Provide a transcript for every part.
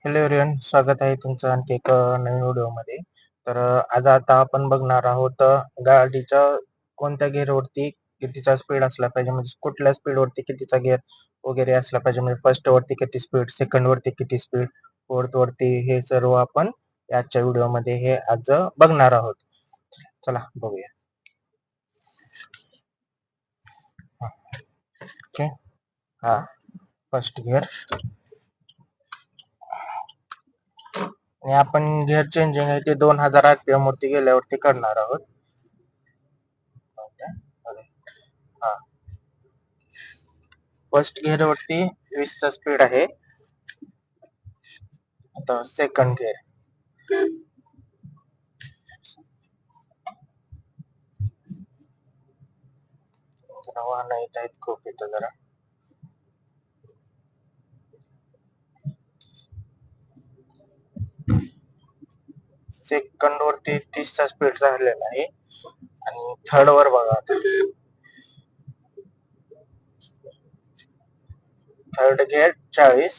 Hello everyone, स्वागत आहे तुमचं आणखी एक नवीन व्हिडिओमध्ये. तर आज आता आपण बघणार आहोत गाडीच्या कोणत्या गिअरवरती कितीचा स्पीड असला पाहिजे, म्हणजे कुठल्या स्पीडवरती कितीचा गिअर वगैरे असला पाहिजे, म्हणजे फर्स्ट वरती किती स्पीड, सेकंड वरती किती स्पीड, फोर्थ वरती, हे सर्व आपण आजच्या व्हिडिओमध्ये हे आज बघणार आहोत. चला बघूया. ओके, हा फर्स्ट गिअर आणि आपण गिअर चेंजिंग आहे ते 2000 RPM वरती गेल्यावरती करणार आहोत. हा, फर्स्ट गिअर वरती 20 चा स्पीड आहे. आता सेकंड गिअर, वाहन येत आहेत खूप इथं जरा. सेकंड वरती 30 चा स्पीड झालेला आहे आणि थर्ड वर बघा, third gear 40,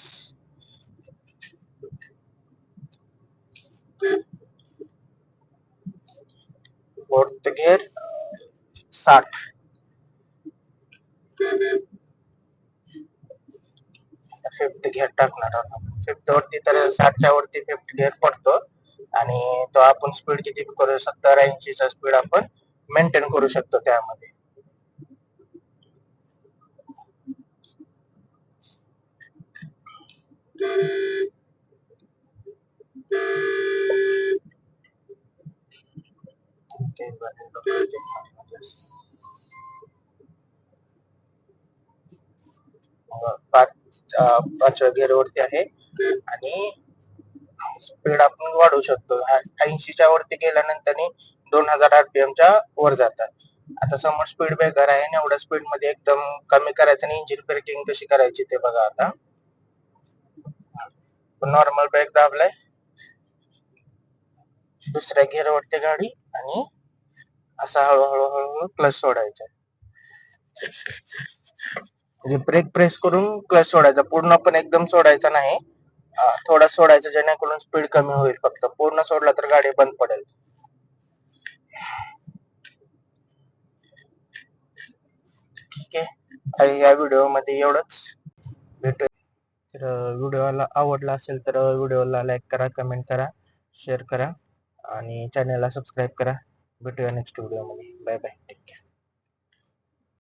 fourth gear 60, fifth gear टाकणार आहोत. फिफ्थ वरती तर 60च्या वरती फिफ्थ गिअर पडतो आणि तो आपण स्पीड किती करू, 70-80 चा स्पीड आपण मेंटेन करू शकतो त्यामध्ये. पाचव्या गिअर वरती आहे आणि स्पीड आपण वाढवू शकतो. 80च्या वरती गेल्यानंतर 2000 RPM च्या वर जातात. आता समोर स्पीड ब्रेकर आहे आणि एवढ्या स्पीड मध्ये एकदम कमी करायचं आणि इंजिन ब्रेकिंग कशी करायची ते बघा. आता नॉर्मल ब्रेक दाबलाय, दुसऱ्या गिअर वरती गाडी आणि असा हळूहळू हळूहळू क्लच सोडायचा. म्हणजे ब्रेक प्रेस करून क्लच सोडायचा, पूर्ण पण एकदम सोडायचा नाही, थोडा सोडायचा जेणेकरून स्पीड कमी होईल. फक्त पूर्ण सोडला तर गाडी बंद पडेल. ठीक आहे, या व्हिडिओ मध्ये एवढंच. भेटूया. तर व्हिडिओला आवडला असेल तर व्हिडिओला लाईक करा, कमेंट करा, शेअर करा आणि चॅनलला सबस्क्राईब करा. भेटूया नेक्स्ट व्हिडिओ मध्ये. Bye bye, take care.